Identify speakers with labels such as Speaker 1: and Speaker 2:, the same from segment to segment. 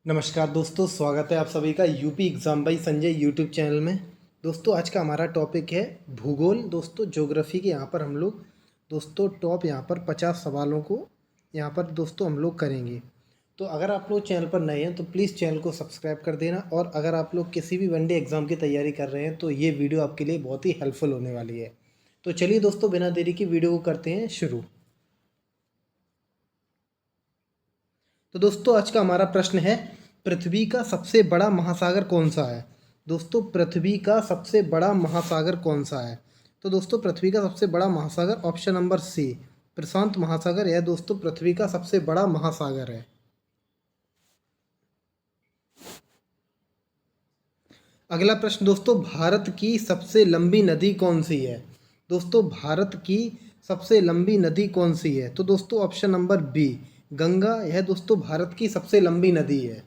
Speaker 1: नमस्कार दोस्तों, स्वागत है आप सभी का UP exam by Sanjay YouTube channel में। दोस्तों आज का हमारा टॉपिक है भूगोल। दोस्तों ज्योग्राफी के यहाँ पर हम लोग टॉप यहाँ पर 50 सवालों को यहाँ पर हम लोग करेंगे। तो अगर आप लोग चैनल पर नए हैं तो प्लीज़ चैनल को सब्सक्राइब कर देना, और अगर आप लोग किसी भी वनडे एग्ज़ाम की तैयारी कर रहे हैं तो ये वीडियो आपके लिए बहुत ही हेल्पफुल होने वाली है। तो चलिए दोस्तों, बिना देरी की वीडियो को करते हैं शुरू। तो दोस्तों आज का हमारा प्रश्न है, पृथ्वी का सबसे बड़ा महासागर कौन सा है। दोस्तों पृथ्वी का सबसे बड़ा महासागर कौन सा है। तो दोस्तों पृथ्वी का सबसे बड़ा महासागर ऑप्शन नंबर सी प्रशांत महासागर, यह दोस्तों पृथ्वी का सबसे बड़ा महासागर है। अगला प्रश्न दोस्तों, भारत की सबसे लंबी नदी कौन सी है। दोस्तों भारत की सबसे लंबी नदी कौन सी है। तो दोस्तों ऑप्शन नंबर बी गंगा, यह दोस्तों भारत की सबसे लंबी नदी है।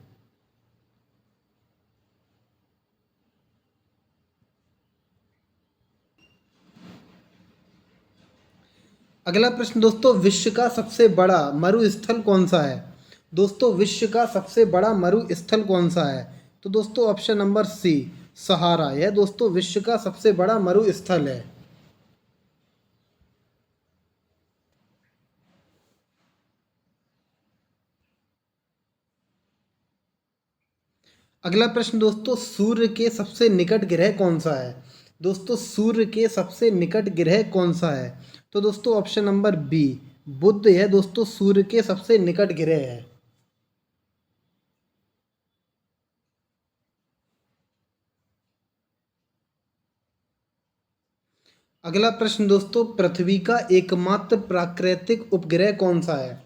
Speaker 1: अगला प्रश्न दोस्तों, विश्व का सबसे बड़ा मरुस्थल कौन सा है। दोस्तों विश्व का सबसे बड़ा मरुस्थल कौन सा है। तो दोस्तों ऑप्शन नंबर सी सहारा, यह दोस्तों विश्व का सबसे बड़ा मरुस्थल है। अगला प्रश्न दोस्तों, सूर्य के सबसे निकट ग्रह कौन सा है। दोस्तों सूर्य के सबसे निकट ग्रह कौन सा है। तो दोस्तों ऑप्शन नंबर बी बुध, यह दोस्तों सूर्य के सबसे निकट ग्रह है। अगला प्रश्न दोस्तों, पृथ्वी का एकमात्र प्राकृतिक उपग्रह कौन सा है।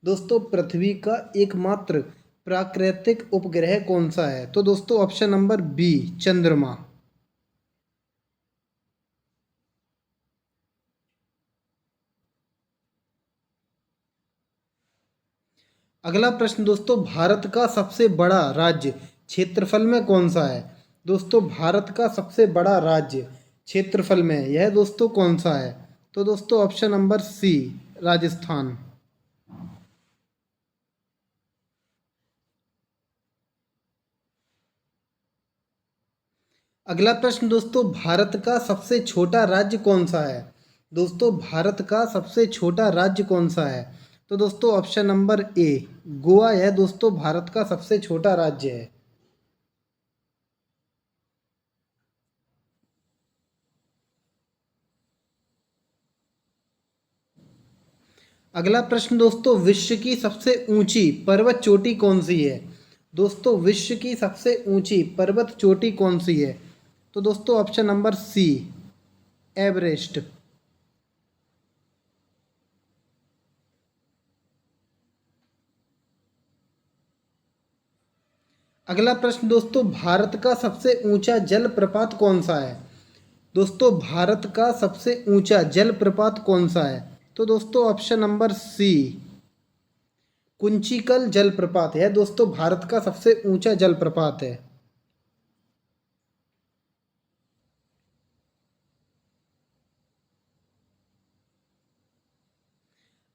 Speaker 1: दोस्तों पृथ्वी का एकमात्र प्राकृतिक उपग्रह कौन सा है। तो दोस्तों ऑप्शन नंबर बी चंद्रमा। अगला प्रश्न दोस्तों, भारत का सबसे बड़ा राज्य क्षेत्रफल में कौन सा है। दोस्तों भारत का सबसे बड़ा राज्य क्षेत्रफल में यह दोस्तों कौन सा है। तो दोस्तों ऑप्शन नंबर सी राजस्थान। अगला प्रश्न दोस्तों, भारत का सबसे छोटा राज्य कौन सा है। दोस्तों भारत का सबसे छोटा राज्य कौन सा है। तो दोस्तों ऑप्शन नंबर ए गोवा, यह दोस्तों भारत का सबसे छोटा राज्य है। अगला प्रश्न दोस्तों, विश्व की सबसे ऊंची पर्वत चोटी कौन सी है। दोस्तों विश्व की सबसे ऊंची पर्वत चोटी कौन सी है। तो दोस्तों ऑप्शन नंबर सी एवरेस्ट। अगला प्रश्न दोस्तों, भारत का सबसे ऊंचा जल प्रपात कौन सा है। दोस्तों भारत का सबसे ऊंचा जल प्रपात कौन सा है। तो दोस्तों ऑप्शन नंबर सी कुंचिकल जलप्रपात है दोस्तों भारत का सबसे ऊंचा जलप्रपात है।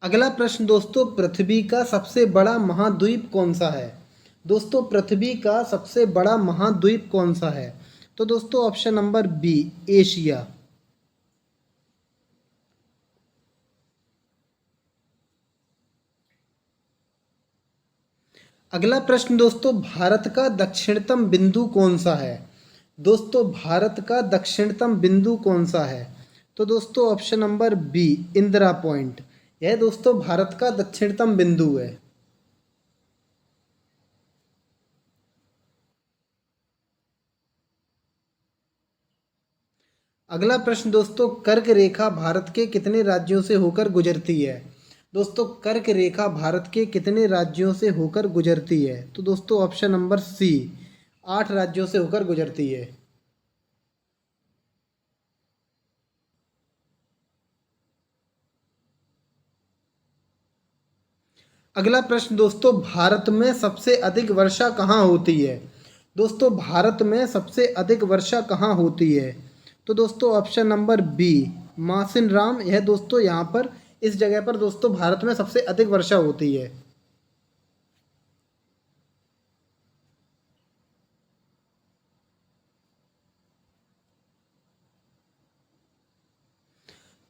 Speaker 1: अगला प्रश्न दोस्तों, पृथ्वी का सबसे बड़ा महाद्वीप कौन सा है। दोस्तों पृथ्वी का सबसे बड़ा महाद्वीप कौन सा है। तो दोस्तों ऑप्शन नंबर बी एशिया। अगला प्रश्न दोस्तों, भारत का दक्षिणतम बिंदु कौन सा है। दोस्तों भारत का दक्षिणतम बिंदु कौन सा है। तो दोस्तों option number B Indira Point, यह दोस्तों भारत का दक्षिणतम बिंदु है। अगला प्रश्न दोस्तों, कर्क रेखा भारत के कितने राज्यों से होकर गुजरती है। दोस्तों कर्क रेखा भारत के कितने राज्यों से होकर गुजरती है। तो दोस्तों ऑप्शन नंबर सी 8 राज्यों से होकर गुजरती है। अगला प्रश्न दोस्तों, भारत में सबसे अधिक वर्षा कहाँ होती है। दोस्तों भारत में सबसे अधिक वर्षा कहाँ होती है। तो दोस्तों ऑप्शन नंबर बी मासिन राम, यह दोस्तों यहाँ पर इस जगह पर दोस्तों भारत में सबसे अधिक वर्षा होती है।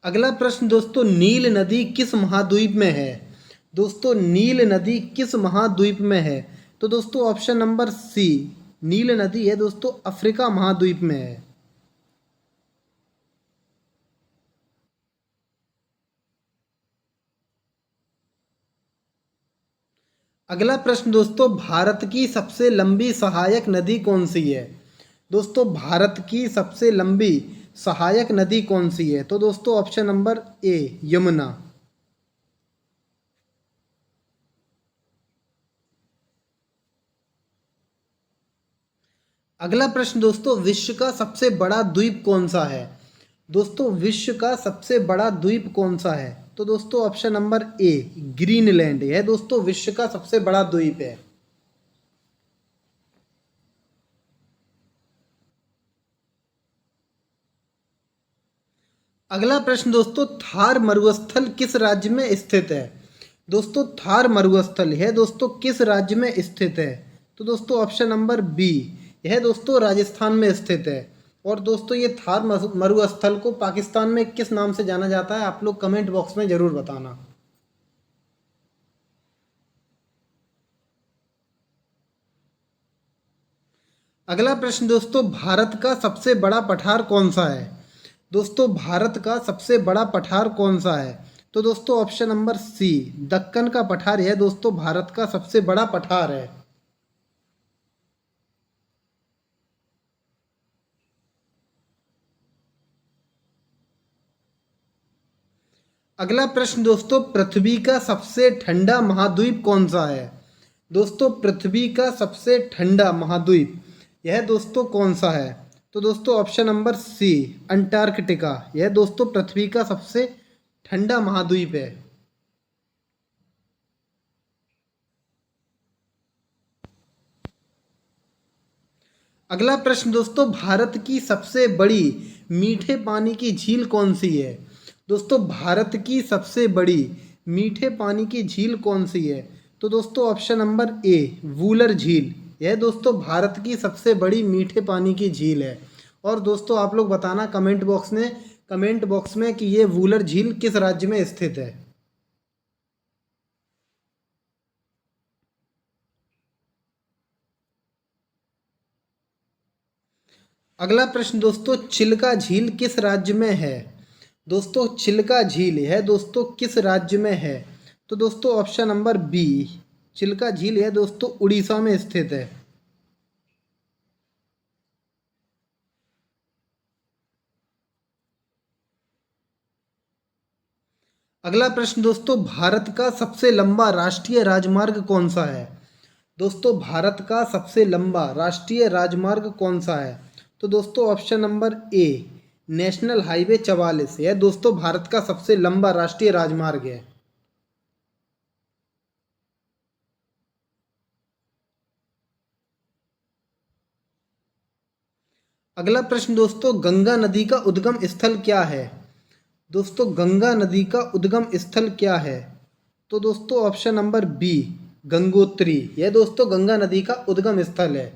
Speaker 1: अगला प्रश्न दोस्तों, नील नदी किस महाद्वीप में है? दोस्तों नील नदी किस महाद्वीप में है? तो दोस्तों ऑप्शन नंबर सी, नील नदी है दोस्तों अफ्रीका महाद्वीप में है। अगला प्रश्न दोस्तों, भारत की सबसे लंबी सहायक नदी कौन सी है? दोस्तों भारत की सबसे लंबी सहायक नदी कौन सी है? तो दोस्तों ऑप्शन नंबर ए, यमुना। अगला प्रश्न दोस्तों, विश्व का सबसे बड़ा द्वीप कौन सा है? दोस्तों विश्व का सबसे बड़ा द्वीप कौन सा है? तो दोस्तों ऑप्शन नंबर ए, ग्रीनलैंड। यह दोस्तों विश्व का सबसे बड़ा द्वीप है। अगला प्रश्न दोस्तों, थार मरुस्थल किस राज्य में स्थित है? दोस्तों थार मरुस्थल है दोस्तों किस राज्य में स्थित है? तो दोस्तों ऑप्शन नंबर बी, यह दोस्तों राजस्थान में स्थित है। और दोस्तों ये थार मरुस्थल को पाकिस्तान में किस नाम से जाना जाता है? आप लोग कमेंट बॉक्स में ज़रूर बताना। अगला प्रश्न दोस्तों, भारत का सबसे बड़ा पठार कौन सा है? दोस्तों भारत का सबसे बड़ा पठार कौन सा है? तो दोस्तों ऑप्शन नंबर सी, दक्कन का पठार यह दोस्तों भारत का सबसे बड़ा पठार है। अगला प्रश्न दोस्तों, पृथ्वी का सबसे ठंडा महाद्वीप कौन सा है? दोस्तों पृथ्वी का सबसे ठंडा महाद्वीप यह दोस्तों कौन सा है? तो दोस्तों ऑप्शन नंबर सी, अंटार्कटिका। यह दोस्तों पृथ्वी का सबसे ठंडा महाद्वीप है। अगला प्रश्न दोस्तों, भारत की सबसे बड़ी मीठे पानी की झील कौन सी है? दोस्तों भारत की सबसे बड़ी मीठे पानी की झील कौन सी है? तो दोस्तों ऑप्शन नंबर ए, वूलर झील। यह दोस्तों भारत की सबसे बड़ी मीठे पानी की झील है। और दोस्तों आप लोग बताना कमेंट बॉक्स में कि ये वूलर झील किस राज्य में स्थित है। अगला प्रश्न दोस्तों, चिल्का झील किस राज्य में है? दोस्तों चिल्का झील है दोस्तों किस राज्य में है? तो दोस्तों ऑप्शन नंबर बी, चिल्का झील है दोस्तों उड़ीसा में स्थित है। अगला प्रश्न दोस्तों, भारत का सबसे लंबा राष्ट्रीय राजमार्ग कौन सा है? दोस्तों भारत का सबसे लंबा राष्ट्रीय राजमार्ग कौन सा है? तो दोस्तों option number A, national highway 44। यह दोस्तों भारत का सबसे लंबा राष्ट्रीय राजमार्ग है। अगला प्रश्न दोस्तों, गंगा नदी का उद्गम स्थल क्या है? दोस्तों गंगा नदी का उद्गम स्थल क्या है? तो दोस्तों ऑप्शन नंबर बी, गंगोत्री। यह दोस्तों गंगा नदी का उद्गम स्थल है।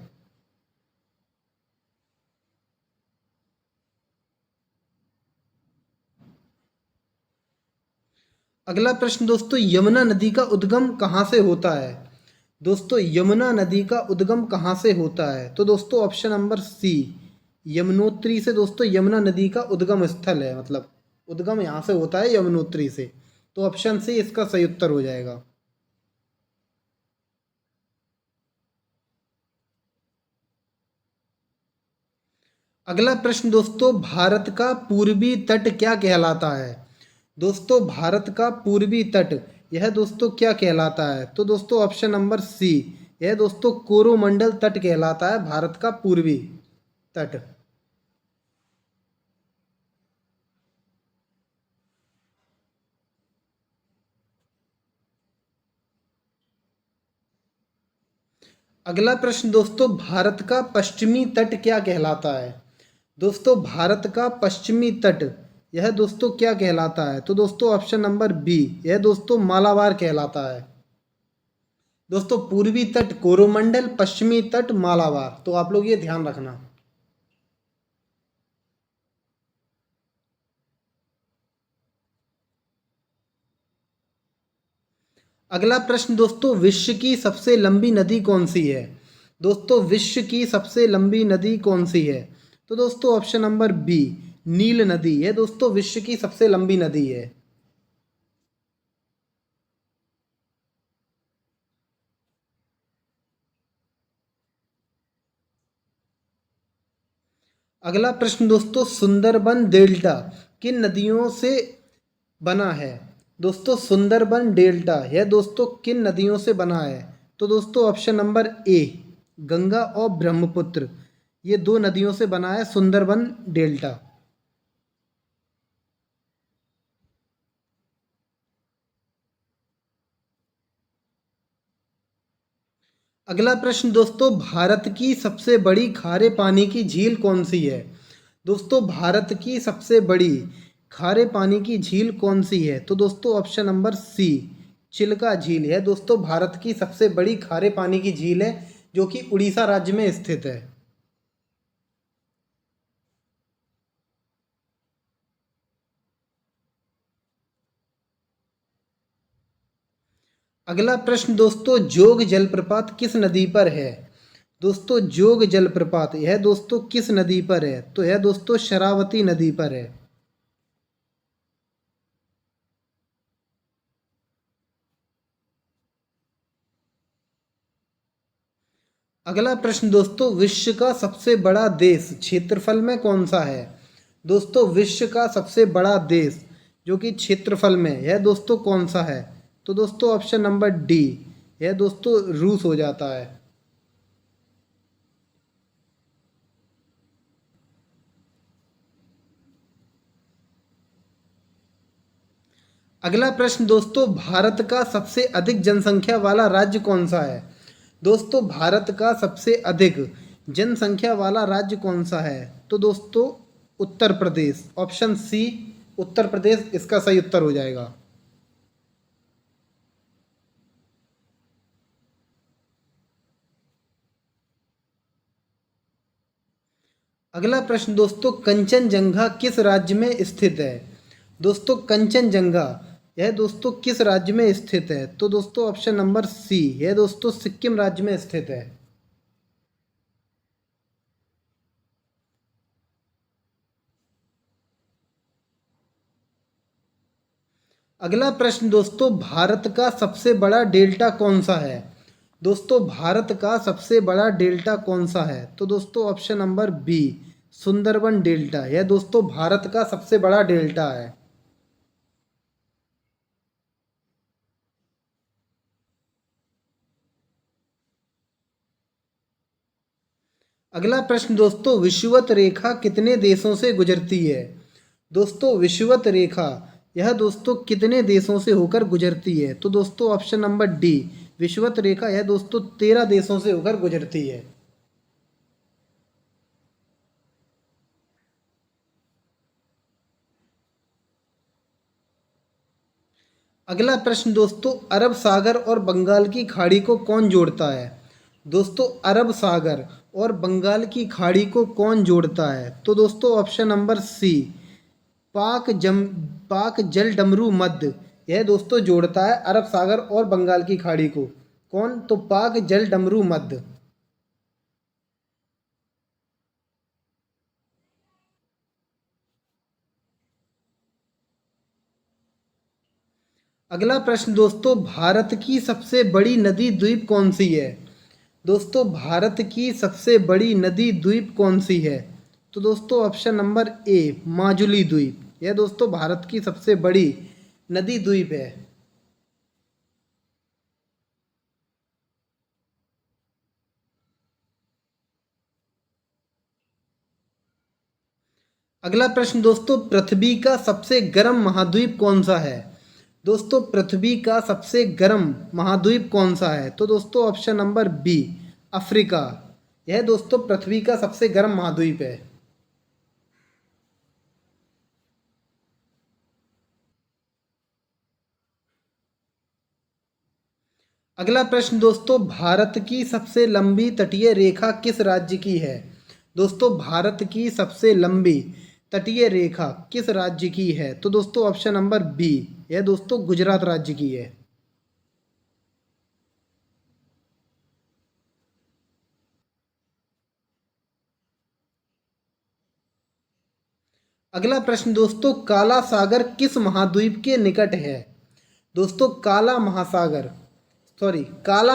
Speaker 1: अगला प्रश्न दोस्तों, यमुना नदी का उद्गम कहाँ से होता है? दोस्तों यमुना नदी का उद्गम कहाँ से होता है? तो दोस्तों ऑप्शन नंबर सी, यमुनोत्री से दोस्तों यमुना नदी का उद्गम स्थल है, मतलब उद्गम यहाँ से होता है यमुनोत्री से। तो ऑप्शन सी इसका सही उत्तर हो जाएगा। अगला प्रश्न दोस्तों, भारत का पूर्वी तट क्या कहलाता है? दोस्तों भारत का पूर्वी तट यह दोस्तों क्या कहलाता है? तो दोस्तों ऑप्शन नंबर सी, यह दोस्तों कोरोमंडल तट कहलाता है, भारत का पूर्वी तट। अगला प्रश्न दोस्तों, भारत का पश्चिमी तट क्या कहलाता है? दोस्तों भारत का पश्चिमी तट यह दोस्तों क्या कहलाता है? तो दोस्तों ऑप्शन नंबर बी, यह दोस्तों मालाबार कहलाता है। दोस्तों पूर्वी तट कोरोमंडल, पश्चिमी तट मालाबार, तो आप लोग ये ध्यान रखना। अगला प्रश्न दोस्तों, विश्व की सबसे लंबी नदी कौन सी है? दोस्तों विश्व की सबसे लंबी नदी कौन सी है? तो दोस्तों ऑप्शन नंबर बी, नील नदी है दोस्तों विश्व की सबसे लंबी नदी है। अगला प्रश्न दोस्तों, सुंदरबन डेल्टा किन नदियों से बना है? दोस्तों सुंदरबन डेल्टा यह दोस्तों किन नदियों से बना है? तो दोस्तों ऑप्शन नंबर ए, गंगा और ब्रह्मपुत्र, ये दो नदियों से बना है सुंदरबन डेल्टा। अगला प्रश्न दोस्तों, भारत की सबसे बड़ी खारे पानी की झील कौन सी है? दोस्तों भारत की सबसे बड़ी खारे पानी की झील कौन सी है? तो दोस्तों ऑप्शन नंबर सी, चिल्का झील है दोस्तों भारत की सबसे बड़ी खारे पानी की झील है, जो कि उड़ीसा राज्य में स्थित है। अगला प्रश्न दोस्तों, जोग जलप्रपात किस नदी पर है? दोस्तों जोग जलप्रपात यह दोस्तों किस नदी पर है? तो यह दोस्तों शरावती नदी पर है। अगला प्रश्न दोस्तों, विश्व का सबसे बड़ा देश क्षेत्रफल में कौन सा है? दोस्तों विश्व का सबसे बड़ा देश जो कि क्षेत्रफल में, यह दोस्तों कौन सा है? तो दोस्तों ऑप्शन नंबर डी, यह दोस्तों रूस हो जाता है। अगला प्रश्न दोस्तों, भारत का सबसे अधिक जनसंख्या वाला राज्य कौन सा है? दोस्तों भारत का सबसे अधिक जनसंख्या वाला राज्य कौन सा है? तो दोस्तों उत्तर प्रदेश, ऑप्शन सी उत्तर प्रदेश इसका सही उत्तर हो जाएगा। अगला प्रश्न दोस्तों, कंचनजंगा किस राज्य में स्थित है? दोस्तों कंचनजंगा यह दोस्तों किस राज्य में स्थित है? तो दोस्तों ऑप्शन नंबर सी, यह दोस्तों सिक्किम राज्य में स्थित है। अगला प्रश्न दोस्तों, भारत का सबसे बड़ा डेल्टा कौन सा है? दोस्तों भारत का सबसे बड़ा डेल्टा कौन सा है? तो दोस्तों option number B, Sundarban delta, यह दोस्तों भारत का सबसे बड़ा डेल्टा है। अगला प्रश्न दोस्तों, विषुवत रेखा कितने देशों से गुजरती है? दोस्तों विषुवत रेखा यह दोस्तों कितने देशों से होकर गुजरती है? तो दोस्तों ऑप्शन नंबर डी, विषुवत रेखा यह दोस्तों 13 देशों से होकर गुजरती है। अगला प्रश्न दोस्तों, अरब सागर और बंगाल की खाड़ी को कौन जोड़ता है? दोस्तों अरब सागर और बंगाल की खाड़ी को कौन जोड़ता है? तो दोस्तों ऑप्शन नंबर सी, पाक जल डमरू मध्य, यह दोस्तों जोड़ता है अरब सागर और बंगाल की खाड़ी को। कौन? तो पाक जल डमरू मध्य। अगला प्रश्न दोस्तों, भारत की सबसे बड़ी नदी द्वीप कौन सी है? दोस्तों भारत की सबसे बड़ी नदी द्वीप कौन सी है? तो दोस्तों ऑप्शन नंबर ए, माजुली द्वीप, यह दोस्तों भारत की सबसे बड़ी नदी द्वीप है। अगला प्रश्न दोस्तों, पृथ्वी का सबसे गर्म महाद्वीप कौन सा है? दोस्तों पृथ्वी का सबसे गर्म महाद्वीप कौन सा है? तो दोस्तों ऑप्शन नंबर बी, अफ्रीका, यह दोस्तों पृथ्वी का सबसे गर्म महाद्वीप है। अगला प्रश्न दोस्तों, भारत की सबसे लंबी तटीय रेखा किस राज्य की है? दोस्तों भारत की सबसे लंबी तटीय रेखा किस राज्य की है? तो दोस्तों ऑप्शन नंबर बी, यह दोस्तों गुजरात राज्य की है। अगला प्रश्न दोस्तों, काला सागर किस महाद्वीप के निकट है? दोस्तों काला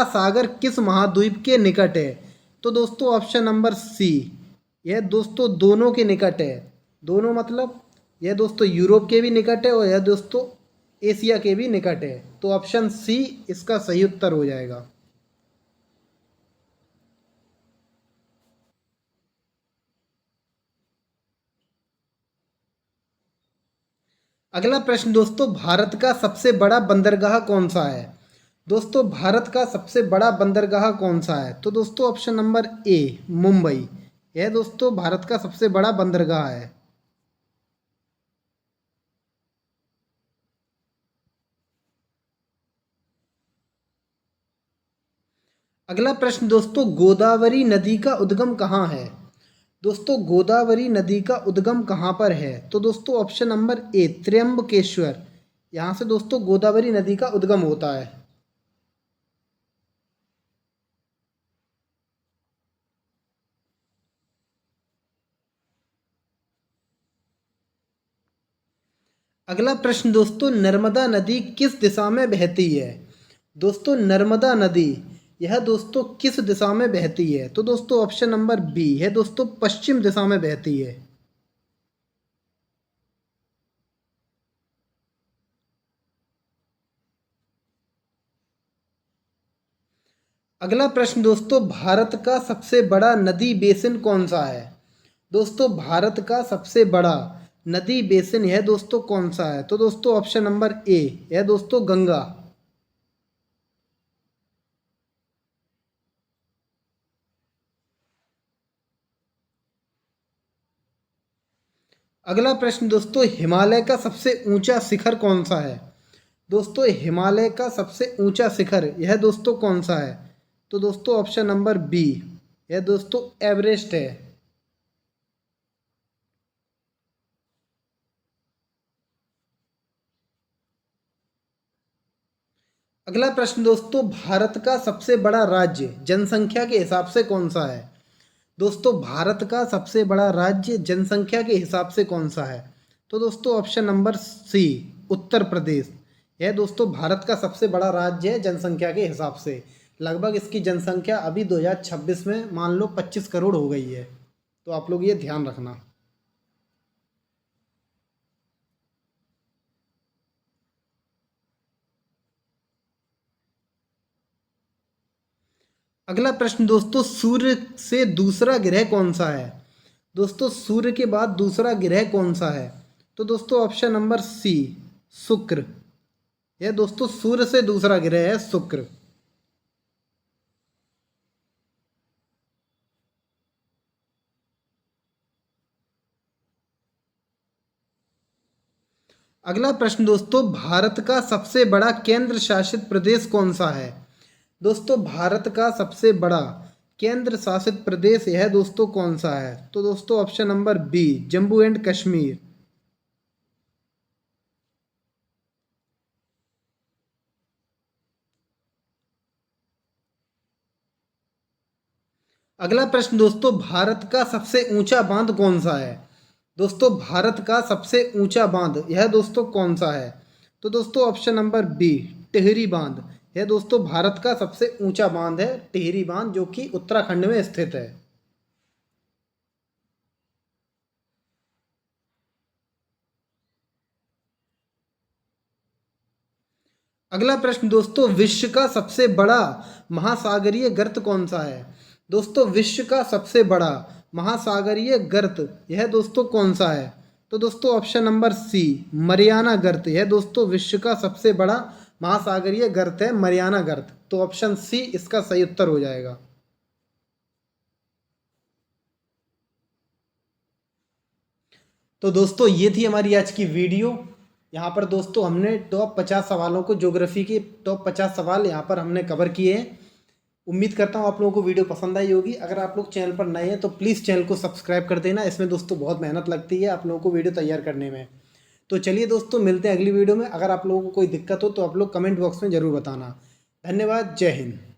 Speaker 1: सागर किस महाद्वीप के निकट है? तो दोस्तों ऑप्शन नंबर सी, यह दोस्तों दोनों के निकट है। दोनों मतलब यह दोस्तों यूरोप के भी निकट है और यह दोस्तों एशिया के भी निकट है। तो ऑप्शन सी इसका सही उत्तर हो जाएगा। अगला प्रश्न दोस्तों, भारत का सबसे बड़ा बंदरगाह कौन सा है? दोस्तों भारत का सबसे बड़ा बंदरगाह कौन सा है? तो दोस्तों ऑप्शन नंबर ए, मुंबई। यह दोस्तों भारत का सबसे बड़ा बंदरगाह है। अगला प्रश्न दोस्तों, गोदावरी नदी का उद्गम कहाँ है? दोस्तों गोदावरी नदी का उद्गम कहाँ पर है? तो दोस्तों ऑप्शन नंबर ए, त्र्यंबकेश्वर। यहाँ से दोस्तों गोदावरी नदी का उद्गम होता है। अगला प्रश्न दोस्तों, नर्मदा नदी किस दिशा में बहती है? दोस्तों नर्मदा नदी यह दोस्तों किस दिशा में बहती है? तो दोस्तों ऑप्शन नंबर बी है दोस्तों, पश्चिम दिशा में बहती है। अगला प्रश्न दोस्तों, भारत का सबसे बड़ा नदी बेसिन कौन सा है? दोस्तों भारत का सबसे बड़ा नदी बेसिन यह दोस्तों कौन सा है? तो दोस्तों ऑप्शन नंबर ए, यह दोस्तों गंगा। अगला प्रश्न दोस्तों, हिमालय का सबसे ऊंचा शिखर कौन सा है? दोस्तों हिमालय का सबसे ऊंचा शिखर यह दोस्तों कौन सा है? तो दोस्तों ऑप्शन नंबर बी, यह दोस्तों एवरेस्ट है। अगला प्रश्न दोस्तों, भारत का सबसे बड़ा राज्य जनसंख्या के हिसाब से कौन सा है? दोस्तों भारत का सबसे बड़ा राज्य जनसंख्या के हिसाब से कौन सा है? तो दोस्तों option number C, Uttar Pradesh. यह दोस्तों भारत का सबसे बड़ा राज्य है जनसंख्या के हिसाब से। लगभग इसकी जनसंख्या अभी 2026 में मान लो 25 करोड़ हो गई है। तो आप लोग ये ध्यान रखना। अगला प्रश्न दोस्तों, सूर्य से दूसरा ग्रह कौन सा है? दोस्तों सूर्य के बाद दूसरा ग्रह कौन सा है? तो दोस्तों ऑप्शन नंबर सी, शुक्र। यह दोस्तों सूर्य से दूसरा ग्रह है शुक्र। अगला प्रश्न दोस्तों, भारत का सबसे बड़ा केंद्र शासित प्रदेश कौन सा है? दोस्तों भारत का सबसे बड़ा केंद्र शासित प्रदेश यह दोस्तों कौन सा है? तो दोस्तों option number B, Jammu and Kashmir. अगला प्रश्न दोस्तों, भारत का सबसे ऊंचा बांध कौन सा है? दोस्तों भारत का सबसे ऊंचा बांध यह दोस्तों कौन सा है? तो दोस्तों ऑप्शन नंबर बी, टिहरी बांध। यह दोस्तों भारत का सबसे ऊंचा बांध है टिहरी बांध, जो कि उत्तराखंड में स्थित है। अगला प्रश्न दोस्तों, विश्व का सबसे बड़ा महासागरीय गर्त कौन सा है? दोस्तों विश्व का सबसे बड़ा महासागरीय गर्त यह दोस्तों कौन सा है? तो दोस्तों ऑप्शन नंबर सी, मरियाना गर्त। यह दोस्तों विश्व का सबसे बड़ा महासागरीय गर्त है मरियाना गर्त। तो ऑप्शन सी इसका सही उत्तर हो जाएगा। तो दोस्तों ये थी हमारी आज की वीडियो। यहाँ पर दोस्तों हमने टॉप 50 सवालों को, ज्योग्राफी के टॉप 50 सवाल यहाँ पर हमने कवर किए हैं। उम्मीद करता हूँ आप लोगों को वीडियो पसंद आई होगी। अगर आप लोग चैनल पर नए हैं तो प्लीज़ चैनल को सब्सक्राइब कर देना। इसमें दोस्तों बहुत मेहनत लगती है आप लोगों को वीडियो तैयार करने में। तो चलिए दोस्तों मिलते हैं अगली वीडियो में। अगर आप लोगों को कोई दिक्कत हो तो आप लोग कमेंट बॉक्स में ज़रूर बताना। धन्यवाद। जय हिंद।